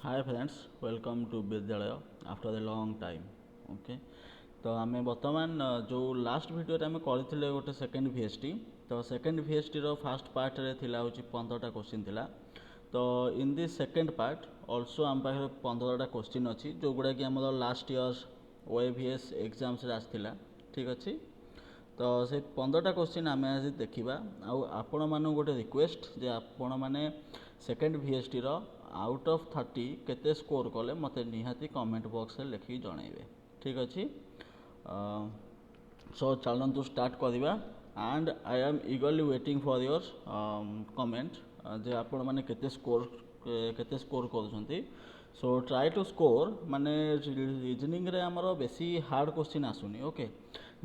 Hi friends, welcome to विद्यालय after the long time. Okay, तो आम बर्तमान जो लास्ट वीडियो आम करते गोटे सेकेंड VST। तो सेकेंड VST रो फास्ट पार्ट रे थिला होची 15टा क्वेश्चन थिला। तो in this second part also आम पाखे 15टा क्वेश्चन अच्छी जो गुड़ा कि आम लास्ट ईयर OAVS एग्जाम्स आसला। ठीक अच्छे, तो से 15टा क्वेश्चन आम आज देखा। आपण मानू गोटे रिक्वेस्ट जे आपण मैंने सेकेंड VST रो आउट ऑफ 30 केते स्कोर कले मत निहाती कमेंट बॉक्स लिखिकी जनइबे। ठीक अच्छे, सो चलतु स्टार्ट करवा and I am eagerly waiting for your comment जे आपण मैंने केते स्कोर कर। सो ट्राई टू स्कोर माने रीजनिंग रे आमर बेसी हार्ड क्वेश्चन आसुनी। ओके,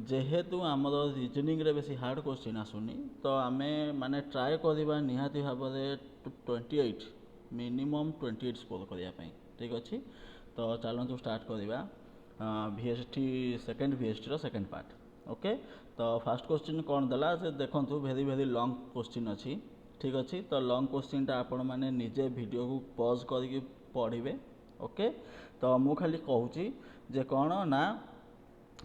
जेहेतु आमर रीजनिंग रे बेसी हार्ड क्वेश्चन आसुनी तो आमे माने ट्राई करवा निहाती भाव 28 मिनिमम 28 स्कोर करने। ठीक अच्छे, तो चलतु स्टार्ट करवा VST सेकेंड VST रो सेकेंड पार्ट। ओके, तो फास्ट क्वेश्चन कौन देला से देखंतु, वेरी वेरी लॉन्ग क्वेश्चन अच्छी। ठीक अच्छे, तो लॉन्ग क्वेश्चन टा आपण मैंने निजे वीडियो को पॉज करके पढ़े। ओके, तो मु खाली कहूँ जे कौन ना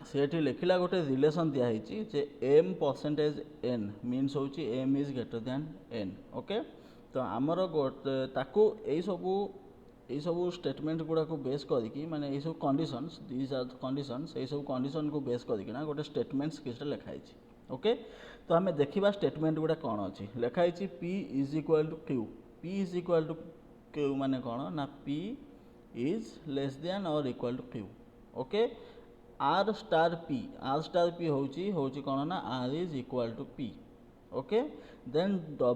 सेठी लिखला गोटे रिलेशन दिखाई जे m परसेंटेज n मीन्स हूँ m is greater than n। Okay, तो आमर गोटे ताकू यही सब स्टेटमेंट गुड़ा को बेस करके माने यही सब कंडीशंस, दीज आर कंडीशंस, यही सब कंडीशन को बेस करके ना गोटे स्टेटमेंट्स किसी लिखाई। ओके, तो आम देखा स्टेटमेंट गुड़ा कौन अच्छी लिखाई P is equal to Q। P is equal to Q माने कौन ना P इज लेस देन और equal to Q। Okay, R star P होची कौन ना R is equal to P। Okay, then $R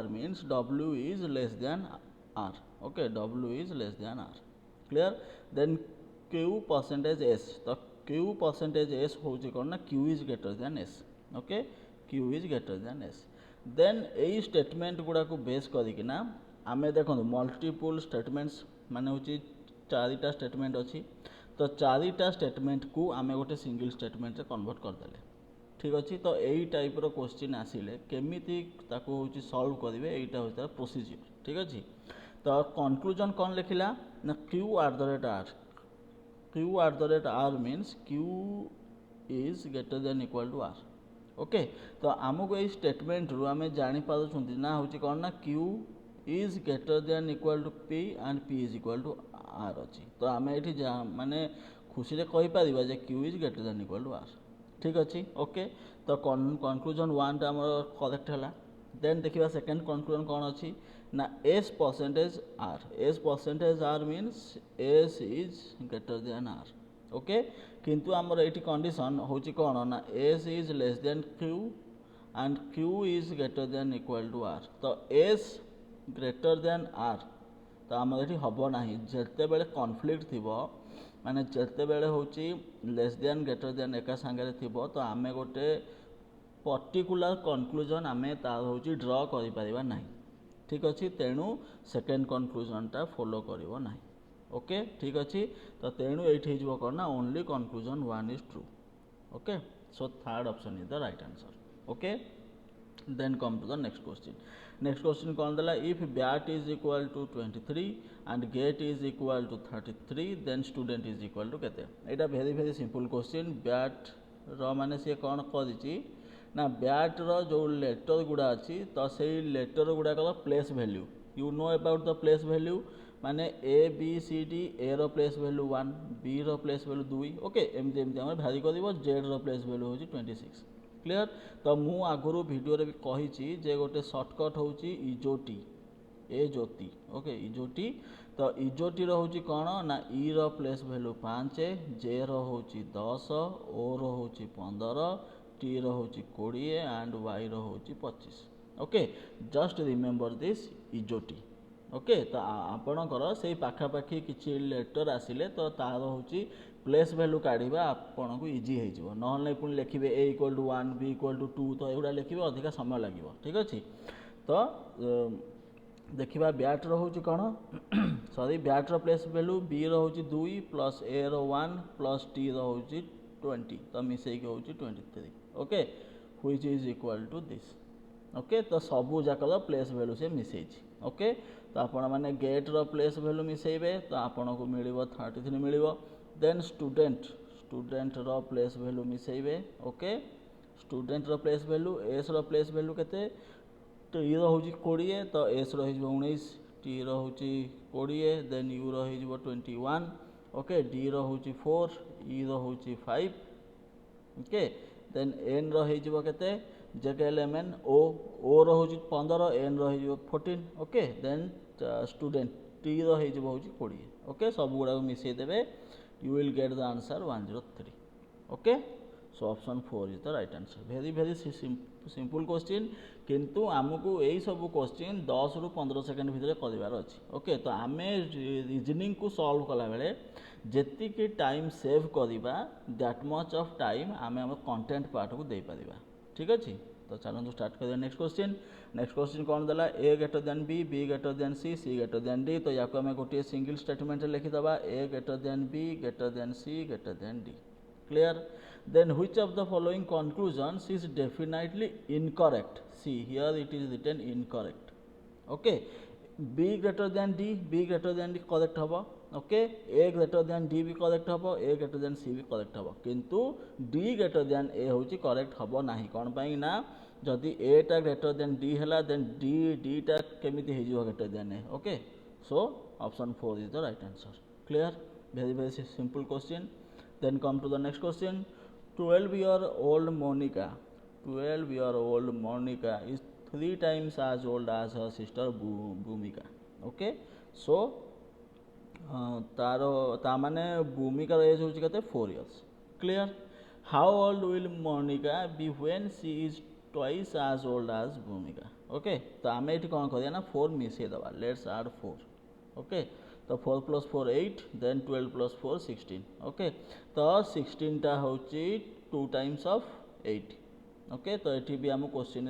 means W is less than R। okay, W is less than R, clear। then Q percentage S, तो Q percentage S होची कौन ना Q is greater than S। okay, Q is greater than S। then यही statement गुड़ा को base करिक ना आमे देखो मल्टीपल स्टेटमेंट्स माने होची 4टा स्टेटमेंट अच्छी। तो 4टा स्टेटमेंट को आमे गोटे सिंगल स्टेटमेंट कन्वर्ट करदेले। ठीक अच्छे, तो यही टाइप रो क्वेश्चन आसिले केमिति ताको होची सॉल्व करिवे एटा होता है प्रोसीजर। ठीक अच्छे, तो कंक्लूजन कौन लिखिला ना Q@R means Q is greater than equal to R। Okay, तो आमको ये स्टेटमेंट रू आम जानी पारुछंती ना होची कौन ना Q is greater than equal to P and P is equal to R अच्छी। तो आम ये माने खुशी रे कहि परिबा जे Q is greater than equal to R। ठीक अच्छे, ओके, तो कंक्लूजन 1 टा हमर करेक्ट है। देन देखिए सेकेंड कंक्लूजन कौन अच्छी ना S percentage R means S is greater than R। Okay, किंतु आमर ये कंडीशन होची कौन ना S is less than Q and Q is greater than equal to R। तो S ग्रेटर देन R तो आमर ये हम ना जिते बड़े कॉन्फ्लिक्ट थी माने जिते बेले होची लेस देन ग्रेटर देन एका सांगे थिबो तो आमे गोटे पर्टिकुलर कंक्लूजन आमे तार होची ड्रॉ करि परिबा नाही। ठीक अच्छे, तेणु सेकेंड कंक्लूजन टा फॉलो करिवो नाही। ओके, ठीक अच्छे, तो तेणु एठी हिजबो करना only conclusion 1 is true. Okay, so third option is the right answer. Okay, then come to the next question कौन देला if bat is equal to 23 and gate is equal to 33 then student is equal to केते। एटा very very simple question. bat रो माने से कौन करिछि ना bat रो जो letter गुड़ा अच्छी तो से लेटर गुड़ा का place value you know about the place value माने ABCD A रो प्लेस वैल्यू 1, B रो प्लेस वैल्यू 2। ओके, एमती एमती हम भारी कर Z रो प्लेस वैल्यू होची 26। क्लियर, तो मु आगुरी वीडियो रे भी कही जे गोटे सर्टकट होची इजोटी ए ज्योति। ओके, इजोटी, तो इजोटी रो होची कौन ना ई रो प्लेस वैल्यू 5, जे रो होची 10, ओ रो होची 15, टी रो होची 20 एंड वाई रो होची 25। Okay, just remember this इजोटी। Okay, तो आपणकर से पाखापाखि किसी लेटर आसिले तो तार होची प्लेस वैल्यू काढ़ा आपन को इजी हो ना पुणी लिखे A equal to 1 B equal to 2 तो एगुड़ा लिखे अधिका समय लगे। ठीक अच्छे, तो देखा बैट रोचे कौन सॉरी बैट रो प्लेस वैल्यू B रोचे 2 प्लस A रो 1 प्लस T रोचे 20 तो मिसेक हो 23। Okay, which is equal to this. Okay, तो सबू जाक प्लेस वैल्यू से मिसेज। ओके तो आपण मैंने गेट रो प्लेस वैल्यू मिसेबे तो आपन को मिलिबो 33 मिलिबो देन स्टूडेंट रो प्लेस वैल्यू मिसेबे ओके स्टूडेंट रो प्लेस वैल्यू एस रो प्लेस वैल्यू केते टी रो होची 20 तो एस रो हिजबो 19 टी रो होची 20 देन यू रो हिजबो 21 ओके डी रो होची 4 ई रो होची 5 ओके देन एन रो हिजबो केते जेकेएलएमएन ओ रो होची 15 एन रो हिजबो 14 ओके देन स्टूडेंट टी रो हिजबो होची 20 ओके सब गुडा मिसई देबे you will get the answer 103 okay so option 4 is the right answer very simple question किंतु आमको यही सब क्वेश्चन 10 रु 15 सेकंड भितर कर ओके तो आम रीजनिंग को सॉल्व कला बेले जेतिकी टाइम सेव करवा दैट मच ऑफ टाइम आम आम कंटेंट पार्ट को दे पारिबा ठीक अच्छे तो चलते स्टार्ट करिया नेक्स्ट क्वेश्चन कौन देला a greater than b greater than c greater than d तो या आम गोटे सिंगल स्टेटमेंट लिखिदबा a greater than b greater than c greater than d clear then which of the following conclusions is definitely incorrect c here it is written incorrect okay b greater than d correct हम okay a greater than d भी correct हम a greater than सी भी correct हम किंतु D greater than ए हूँ correct हम ना कौन पाई ना जदि ए टा ग्रेटर देन डी है देन डी टा केमिति हो greater than A okay so option 4 is the right answer clear very simple question then come to the next question 12-year-old Monica is 3 times as old as her sister Bhumika okay so तार माने भूमिका as हूँ कहते 4 years clear how old will Monica be when she is twice as old as Bhumika okay तो आम ये कौन करिया ना 4 मिसई दबा लेट्स ऐड 4 ओके तो 4 + 4 8 देन 12 + 4 16 ओके तो 16 टा हूँ 2 times of 8 ओके तो ये भी आम क्वेश्चन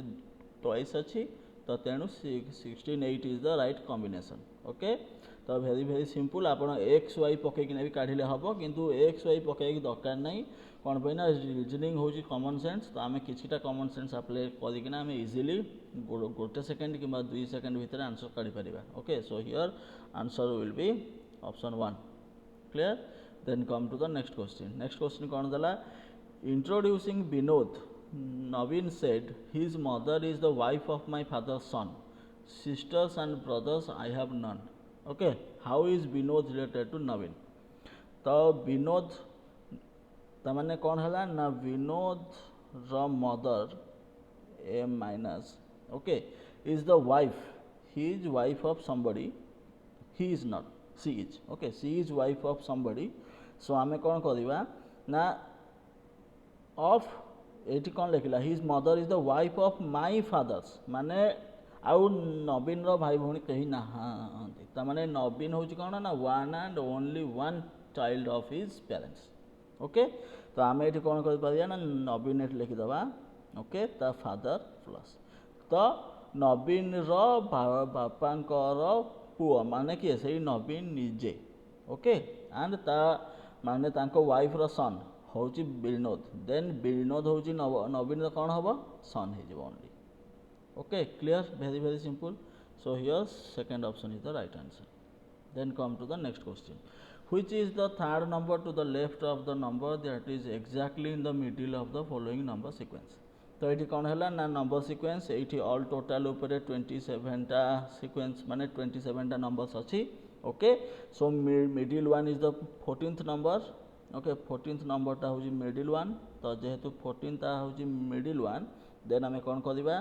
ट्वाइस अच्छी तो तेणु 16 8 is the right combination okay तो very सिंपल आप एक्स वाई पकईकिना भी काढ़ले हम किंतु एक्स वाई पकईक दरकार नहीं कौन पे रीजनिंग हूँ कॉमन सेंस तो आम किछिटा कॉमन सेंस अप्लाई करना आम इजिली गोटे सेकेंड कि 2 सेकेंड भितर आंसर काढ़ी पारिबा okay so here answer will be option 1 clear then come to the next question कौन देला introducing Vinod Naveen said his mother is the wife of my father's son sisters and brothers I have none okay how is Vinod related to Naveen तो विनोद तमाने कौन है ना विनोद र mother m minus okay is the wife he is wife of somebody he is not c is okay c is wife of somebody so आमे कौन करवा ना ऑफ एटी कौन लिखला his mother is the wife of my father's माने आउ नवीन रो भाई भौणी कहीं ना ताने नवीन हूँ कौन ना one and only one child of his parents okay तो आम ये कौन कर ना नवीन ये लिखिदबा ओके ता फादर प्लस तो नवीन रो बापांकर पुओ माने किए से नवीन निजे ओके एंड ता माने तांको वाइफ रो सन हूँ विनोद देन विनोद हूँ नवीन कौन हम सन हो only okay clear very simple so here second option is the right answer then come to the next question which is the third number to the left of the number that is exactly in the middle of the following number sequence तो ये कौन है ना number sequence ये all total उपरे 27 टा sequence माने 27 टा नंबर्स अच्छी okay so middle one is the 14th number okay 14th number टा हूँ मिडिल वन तो जेहेतु 14 टा हूँ मिडिल वन देन आम कौन करवा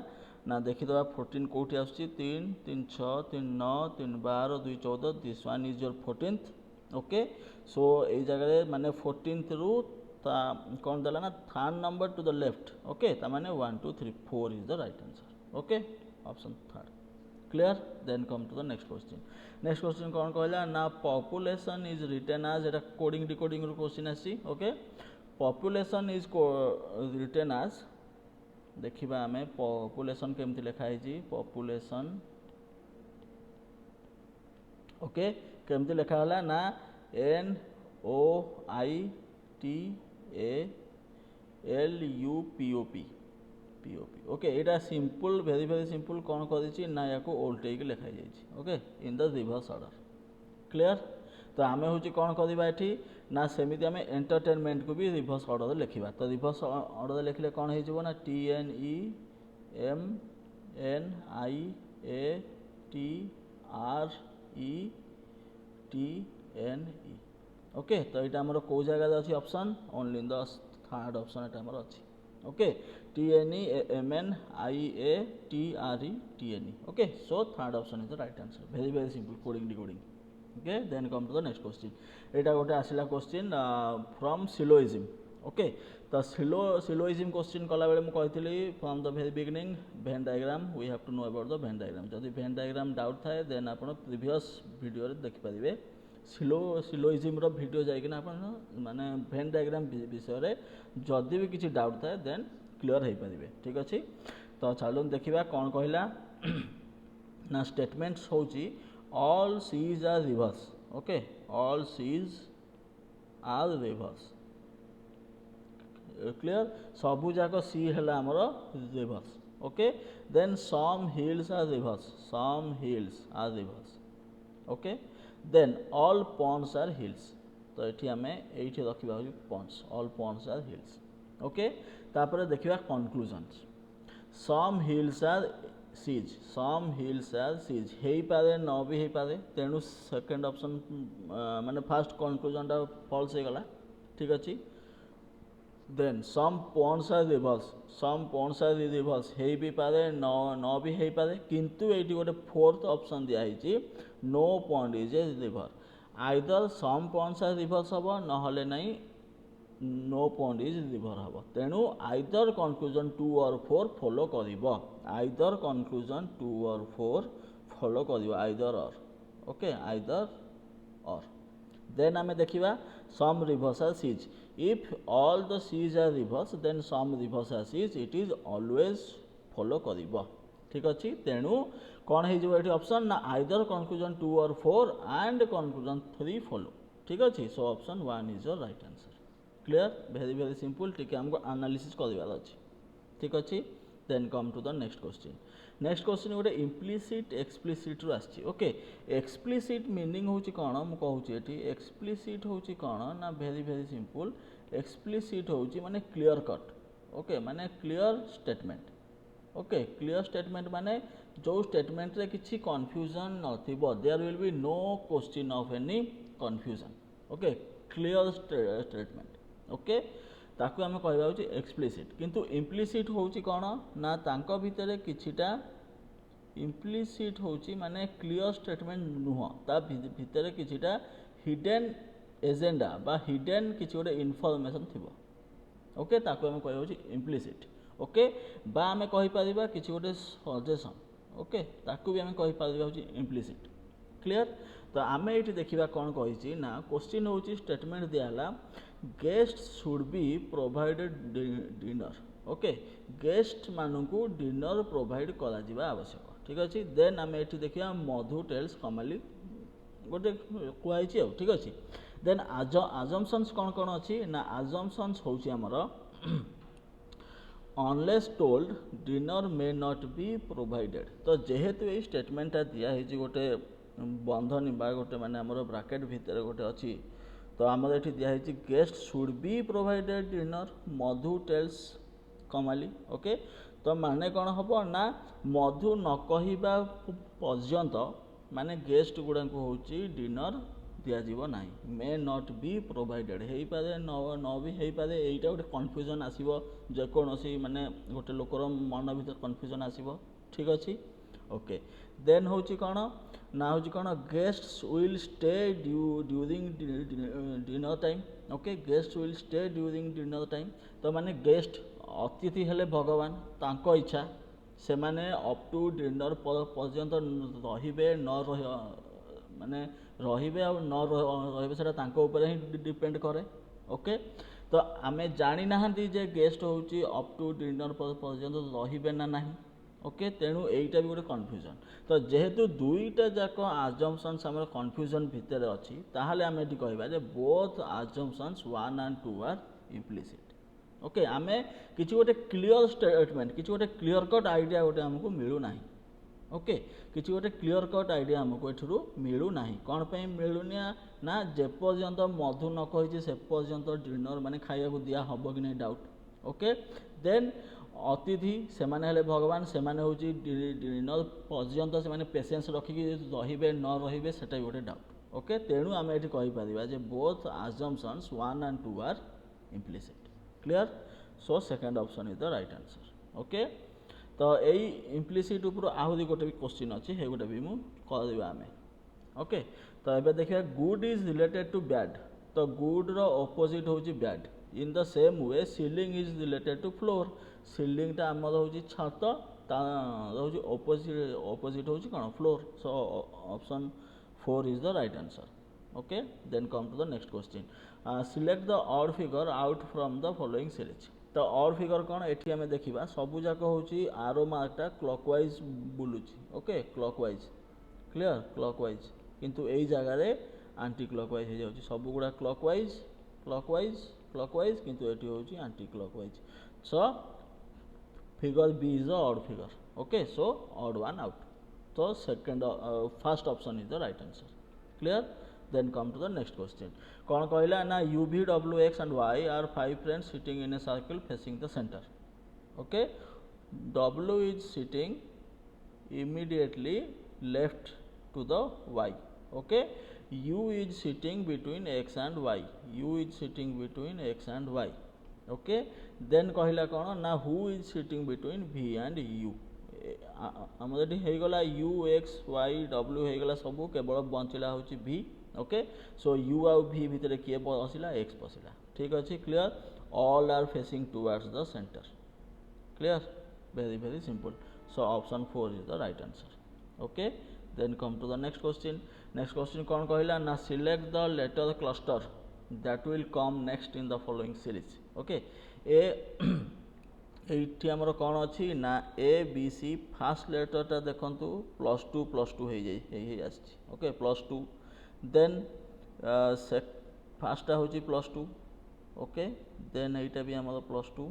ना देखीदे 14 कौटी आस 3 3 6 3 9 3 12 2 14 this one is your 14th okay so ये जगह माने 14th रु कौन देला ना third number to the left okay माने 1 2 3 4 is the right answer okay option third clear then come to the next question कौन कहला ना पॉपुलेशन इज रिटेन एज एटा कोडिंग डिकोडिंग रो क्वेश्चन आसी okay population is written as देखिबा आमे population केमति लिखा है पॉपुलेशन ओके केमति लिखा होला ना NOITALUPOP POP ओके एटा सिंपल वेरी सिंपल कौन कर ना या ओल्टे लिखाई जाइए okay in the reverse order clear तो आम हूँ कौन करवा ये ना सेमती आम एंटरटेनमेंट को भी रिवर्स ऑर्डर लिखा तो रिवर्स ऑर्डर लिखले कौन हो ना TNEMNIATRETNE ओके तो यहाँ आमर कौ जगह अच्छी option only in the third option यहाँ अच्छी okay TNEMNIATRETNE okay so third option is the right answer very simple coding decoding okay then come to the next question यहाँ गोटे आसला क्वेश्चन फ्रॉम सिलोइजिम ओके तो सिलोइजिम क्वेश्चन कला बेले मुझे from the very beginning Venn diagram we have to know about the Venn diagram जब Venn diagram doubt थाए then आप प्रीवियस वीडियो देखिपारे सिलोइजिम वीडियो जाइकिना माने वेन डायग्राम विषय जदि भी किसी डाउट थाए देन क्लियर हो पारे ठीक अच्छे तो चलो देखा कौन कहला ना स्टेटमेंट्स हूँ all C's are reverse okay all C's are reverse clear सबू जाक C है आमर reverse okay then some hills are reverse okay then all ponds are hills तो ये आम ये रखा ponds all ponds are hills okay तापर देखा conclusions some hills are seas some hills are seas हो पारे न भी हो पारे तेणु सेकेंड ऑप्शन माने फास्ट कनक्लूजन टा फॉल्स हो गला ठीक अच्छे then some ponds are rivers हो भी पारे न भी हो पारे किंतु ये गोटे फोर्थ ऑप्शन दिखाई no pond is a river either some ponds are rivers हम ना नहीं नो पॉन्ड इज रिवर हम तेणु आइदर कनक्लूजन 2 और 4 फॉलो कर आइदर कनक्लूजन 2 और 4 फॉलो कर आइदर और ओके आइदर और देन आम देखा some rivers are seas if all the seas are rivers then some rivers are seas it is always follow कर ठीक अच्छे तेणु कौन हो ऑप्शन ना आइदर कनक्लूजन 2 और 4 एंड कनक्लूजन 3 फॉलो ठीक अच्छे so option 1 is your right answer clear very simple टी आमको एनालिसिस करार अच्छे ठीक अच्छे then come to the next question गोटे इम्प्लिसिट एक्सप्लिसिट रु आसी ओके एक्सप्लिसिट मीनिंग हूँ कौन मुझे कहूँ ये एक्सप्लिसिट हूँ कौन ना वेरी सिंपल एक्सप्लिसिट हूँ माने क्लियर कट ओके माने clear statement okay clear statement माने जो स्टेटमेंट रे किसी कन्फ्यूजन नथिबो there will be no question of any confusion okay clear statement okay ताकू आम कह एक्सप्लिसिट किंतु इम्प्लिसिट हूँ कौन ना तांको भितर किछिटा इम्प्लिसिट हूँ माने क्लियर स्टेटमेंट नुह ता भितर किछिटा हिडन एजेंडा बा हिडन किछि गोटे इनफॉरमेशन थिबो ओके ताकू आम कह इम्प्लिसिट ओके बा आम कहि परिबा किछि गोटे सजेशन ओके ताकू भी आम कहि परिबा इम्प्लिसिट क्लियर तो आम ये देखा कौन कही ना क्वेश्चन हूँ स्टेटमेंट दिहला guest should be provided dinner okay guest मानू डिनर प्रोवाइड करा आवश्यक ठीक अच्छे देन आम ये देखा मधु टेल्स कमाली गोटे कहुई ठीक अच्छे देन आजम्पशंस कौन कौन अच्छी ना आजम्पशंस हूँ आमर unless told dinner may not be provided तो जेहेतु ये स्टेटमेंटा दिखाई गोटे बंधनी बा गोटे माने आमर ब्राकेट भितर गोटे अच्छी तो आमर ये दिखाई guest should be provided dinner Madhu tells Kamali okay तो माने कौन हम ना मधु न कहवा पर्यंत माने गेस्ट गुड़ा हूँ डिनर दिज्व ना मे नॉट बी प्रोवाइडेड हो पारे न भी हो पारे यहीटा गोटे कन्फ्यूजन आसो जेकोसी माने गोटे लोकर मन भर कन्फ्यूजन आसो ठीक अच्छे ओके देन हूँ कौन ना हूँ कौन guests will stay during dinner time okay guest will stay during dinner time तो माने गेस्ट अतिथि हेले भगवान तांको इच्छा से माने अप टू डिनर पर्यंत रहिबे न माने रहिबे आ न रहिबे सेटा तांको ऊपर ही डिपेंड करे ओके तो आमे जानी नाहंती जे गेस्ट होची अप टू डिनर पर्यंत रहिबे ना नाही ओके तेणु यहीटा भी गोटे कन्फ्यूजन तो जेहेतु दुईटा जाक आजम्पशंस आम कन्फ्यूजन भितर अच्छी ताहले आम ये कहवा जे both assumptions 1 and 2 are implicit okay आमे किसी गोटे क्लीयर स्टेटमेंट किसी गोटे क्लीयर कट आइडिया गोटे आमको मिलू ना ओके किसी गोटे क्लीयर कट आइडिया आमको एठू मिलू ना कौन पे मिलूनी ना जेपर्यंत मधु न कही से पर्यंत डिनर माने खाया को दिया हम कि नहीं डाउट ओके देन अतिथि से माने हेले भगवान से माने होची डिनर पर्यंत से माने पेशेंस रखिकी रहिबे न रहिबे सेटा गोटे डाउट ओके तेणु आम ये कहीपर जे both assumptions 1 and 2 are implicit clear so second option is the right answer okay तो यही इम्प्लिसिट उपर आहरी गोटे भी क्वेश्चन अच्छी है गोटे भी मुझे आम ओके तो ये देखिए good is related to bad तो गुड रो ऑपोजिट होची bad in the same way ceiling is related to floor सीलिंगटा आमर होची छत तार ऑपोजिट होची कौन floor so option 4 is the right answer okay then come to the next question select the odd figure out from the following series तो odd figure कौन एठी हमें देखिबा सबु जाक होची आरो मार्कटा क्लॉकवाइज बुलुची ओके क्लॉकवाइज क्लियर क्लॉकवाइज किंतु एई जगह रे एंटी क्लॉकवाइज हो जाउची सबु गुडा क्लॉकवाइज क्लॉकवाइज क्लॉकवाइज किंतु एठी होची anti clockwise so figure B is the odd figure okay so odd one out so second first option is the right answer clear then come to the next question कौन कहला ना u v w x and y are 5 friends sitting in a circle facing the center okay w is sitting immediately left to the y okay u is sitting between x and y u is sitting between x and y okay then कहला कौन ना who is sitting between v and u आमर ये होगला you x Y W होगला सब केवल बंचला हूँ भी okay so you आउ भी भितर किए पशिला एक्स पशिला ठीक अच्छे clear all are facing towards the centre clear very very simple so option 4 is the right answer okay then come to the next question कौन कहला ना select the letter cluster that will come next in the following series okay a ये आमर कौन अच्छी ना ए b सी fast लेटरटा देखु +2 +2 हो जाए ओके +2 देन फास्टा हूँ +2 ओके देन यहाँ भी आम +2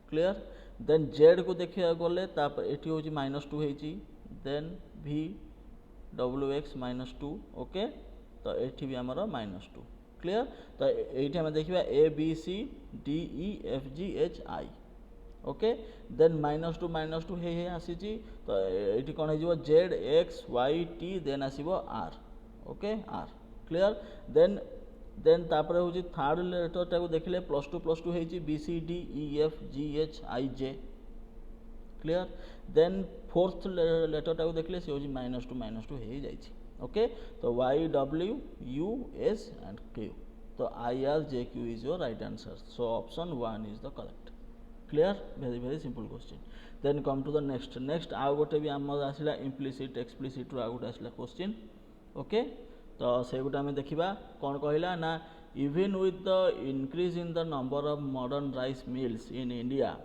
क्लियर देन जेड को देखा गले ये हूँ -2 होती देन भी डब्ल्यू एक्स -2 ओके तो ये भी आमर -2 क्लियर तो ये आम देखा a b c d e f g h i okay then -2 हे आसी तो ये कौन हो z x y t then आसो r okay r clear then तापर हूँ थर्ड लेटरटा को देखिले +2 +2 होती b c d e f g h i j clear then fourth लेटरटा को देखिले से हूँ -2 हो जाए ओके तो वाई डब्ल्यू यू एस एंड क्यू तो I R J Q is your right answer so option 1 is the correct clear very very simple question then come to the next आउ गोटे भी आम आसला इम्प्लिसिट एक्सप्लिसिट आउ गोटे आसला क्वेश्चन ओके तो से गोटे आम देखा कौन कहला ना even with the increase in the number of modern rice mills in India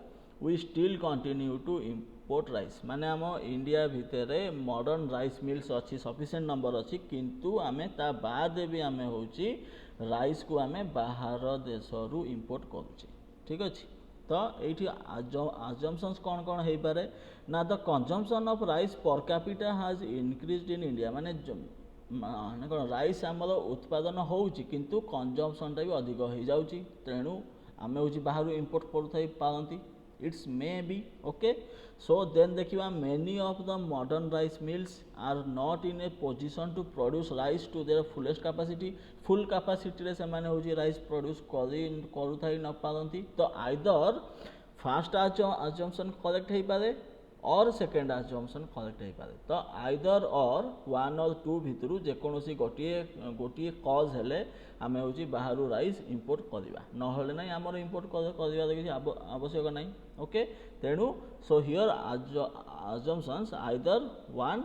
we still continue to import rice माने आम इंडिया भितर मॉडर्न राइस मिल्स अच्छी सफिशिएंट नंबर अच्छी किंतु आमे ता बाद भी आमे होची राइस को आमे बाहर देश रु इम्पोर्ट करुचे ठीक अच्छे तो ये आजम्पशंस कौन कौन हो पारे ना the consumption of rice per capita has increased in India माने माने कौन राइस आमर उत्पादन होउची किंतु कंजम्पशनटा भी अधिक हो जाउची तेणु आमे होची बाहर इम्पोर्ट करुथाई पारंती it's may be okay so then देखिबा many of the modern rice mills are not in a position to produce rice to their fullest capacity full capacity से माने होची राइस प्रोड्यूस करुथाई न पारंती तो आइदर फास्ट अजम्पशन करेक्ट हो पारे और second assumption correct हो पारे तो आइदर और 1 और 2 भितर जेकोसी गोटे कज हेले आमे होची बाहर राइस इम्पोर्ट करवा नहले ना आमर इम्पोर्ट कर किसी आवश्यक नहीं ओके तेणु सो हियर अजम्पशंस आइदर 1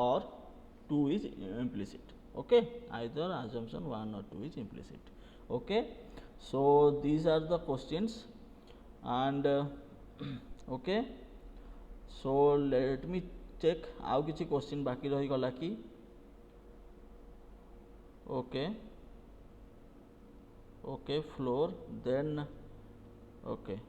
और 2 is implicit okay either assumption 1 or 2 is implicit okay so these are the questions and okay so let me check आउ किसी क्वेश्चन बाकी रही गला कि okay okay floor then Okay,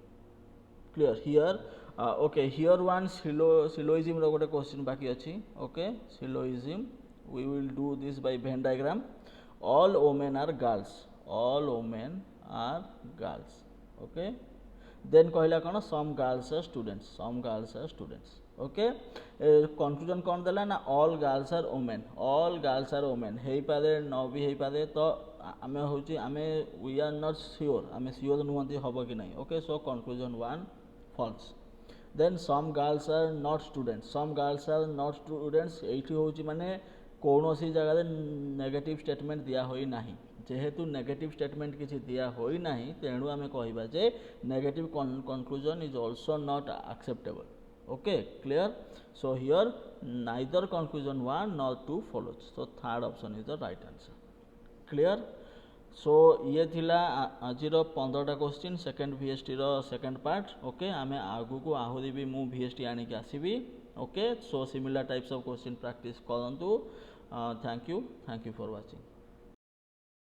clear here. Okay, here one syllogism ro gote question baki achi. Okay, syllogism, we will do this by Venn diagram. All women are girls, all women are girls. Okay, then कहला कौन some girls are students, some girls are students. Okay, confusion कौन देला ना all girls are women, all girls are women हो पारे न भी हो पारे. तो आम हूँ आम वी आर नॉट श्योर, आम श्योर नुहति हम कि नहीं. Okay, so conclusion one false. Then some girls are not students, some girls are not students ये हूँ माने कौन सी जगह नेगेटिव स्टेटमेंट दिया होई नाही. जेहेतु नेगेटिव स्टेटमेंट किसी दिया होई नाही तेणु आमे कहिबा जे negative conclusion is also not acceptable. Okay, clear. So here neither conclusion 1 nor 2 follows, so third option is the right answer. Clear. So ये थिला आजिर 15टा क्वेश्चन सेकेंड VST रो सेकेंड पार्ट. ओके, आमे आगु को आहुरी भी मु VST आनी के आसीबी. Okay, so similar types of question practice करंतु. Thank you for watching.